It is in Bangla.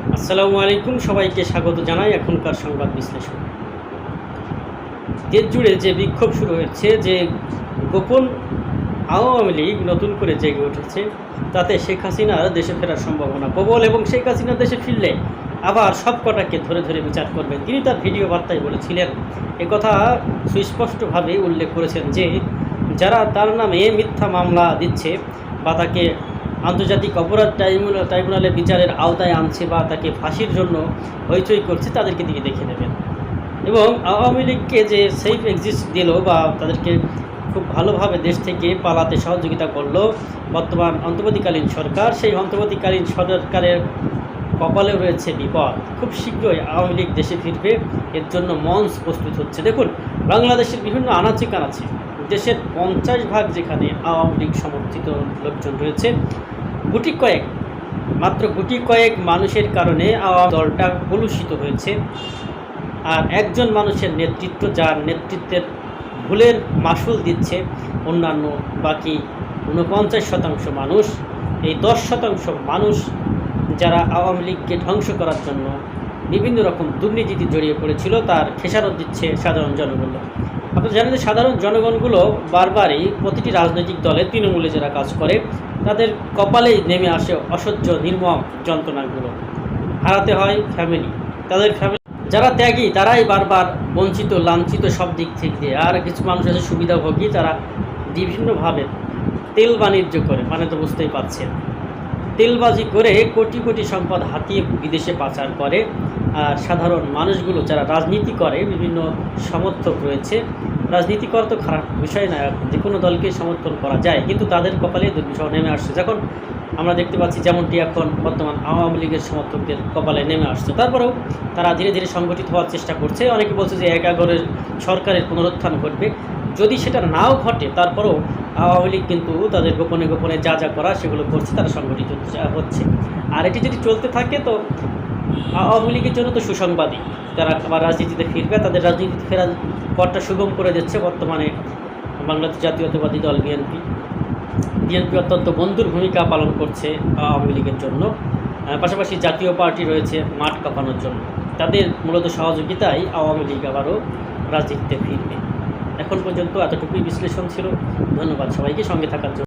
আসসালামু আলাইকুম, সবাইকে স্বাগত জানাই এখনকার সংবাদ বিশ্লেষণ। দেশ জুড়ে যে বিক্ষোভ শুরু হয়েছে, যে গোপন আওয়ামী লীগ নতুন করে জেগে উঠেছে, তাতে শেখ হাসিনার দেশে ফেরার সম্ভাবনা প্রবল এবং শেখ হাসিনা দেশে ফিরলে আবার সব কটাকে ধরে ধরে বিচার করবেন। তিনি তার ভিডিও বার্তায় বলেছিলেন, একথা সুস্পষ্টভাবে উল্লেখ করেছেন যে যারা তার নামে মিথ্যা মামলা দিচ্ছে বা তাকে আন্তর্জাতিক অপরাধ ট্রাইব্যুনালে বিচারের আওতায় আনছে বা তাকে ফাঁসির জন্য হইচই করছে, তাদেরকে তিনি দেখে নেবেন। এবং আওয়ামী লীগকে যে সেফ এক্সিস্ট দিল বা তাদেরকে খুব ভালোভাবে দেশ থেকে পালাতে সহযোগিতা করলো বর্তমান অন্তর্বর্তীকালীন সরকার, সেই অন্তর্বর্তীকালীন সরকারের কপালেও রয়েছে বিপদ। খুব শীঘ্রই আওয়ামী লীগ দেশে ফিরবে, এর জন্য মঞ্চ প্রস্তুত হচ্ছে। দেখুন, বাংলাদেশের বিভিন্ন আনাচে কানাচে দেশের 50% যেখানে আওয়ামী লীগ সমর্থিত লোকজন রয়েছে, মাত্র গুটি কয়েক মানুষের কারণে আওয়ামী দলটা কলুষিত হয়েছে। আর একজন মানুষের নেতৃত্ব, যার নেতৃত্বের ভুলের মাসুল দিচ্ছে অন্যান্য বাকি 49% মানুষ। এই 10% মানুষ যারা আওয়ামী লীগকে ধ্বংস করার জন্য বিভিন্ন রকম দুর্নীতিতে জড়িয়ে পড়েছিল, তার খেসারত দিচ্ছে সাধারণ জনগণ। আপনারা জানেন যে সাধারণ জনগণগুলো বারবারই প্রতিটি রাজনৈতিক দলে তৃণমূলে যারা কাজ করে, তাদের কপালেই নেমে আসে অসহ্য নির্মম যন্ত্রণাগুলো। হারাতে হয় ফ্যামিলি, তাদের ফ্যামিলি যারা ত্যাগী তারাই বারবার বঞ্চিত লাঞ্ছিত সব দিক থেকে। আর কিছু মানুষ আছে সুবিধাভোগী, তারা বিভিন্নভাবে তেল বাণিজ্য করে, মানে তো বুঝতেই পারছেন, তেলবাজি করে কোটি কোটি সম্পদ হাতিয়ে বিদেশে পাচার করে। আর সাধারণ মানুষগুলো যারা রাজনীতি করে, বিভিন্ন সমর্থক রয়েছে, রাজনীতি করা তো খারাপ বিষয় না, যে কোনো দলকে সমর্থন করা যায়, কিন্তু তাদের কপালে দুর্বিষহ নেমে আসছে। যখন আমরা দেখতে পাচ্ছি যেমনটি এখন বর্তমান আওয়ামী লীগের সমর্থকদের কপালে নেমে আসছে, তারপরেও তারা ধীরে ধীরে সংগঠিত হওয়ার চেষ্টা করছে। অনেকে বলছে যে একাগরের সরকারের পুনরুত্থান ঘটবে। যদি সেটা নাও ঘটে, তারপরেও আওয়ামী লীগ কিন্তু তাদের গোপনে গোপনে যা যা করা সেগুলো করছে, তারা সংগঠিত হচ্ছে। আর এটি যদি চলতে থাকে তো আওয়ামী লীগের জন্য তো সুসংবাদই, তারা আবার রাজনীতিতে ফিরবে। তাদের রাজনীতিতে ফেরার পথটা সুগম করে দিচ্ছে বর্তমানে বাংলাদেশ জাতীয়তাবাদী দল বিএনপি অত্যন্ত বন্ধুর ভূমিকা পালন করছে আওয়ামী লীগের জন্য। পাশাপাশি জাতীয় পার্টি রয়েছে মাঠ কাঁপানোর জন্য। তাদের মূলত সহযোগিতায় আওয়ামী লীগ আবারও রাজনীতিতে ফিরবে। এখন পর্যন্ত এতটুকুই বিশ্লেষণ ছিল। ধন্যবাদ সবাইকে সঙ্গে থাকার জন্য।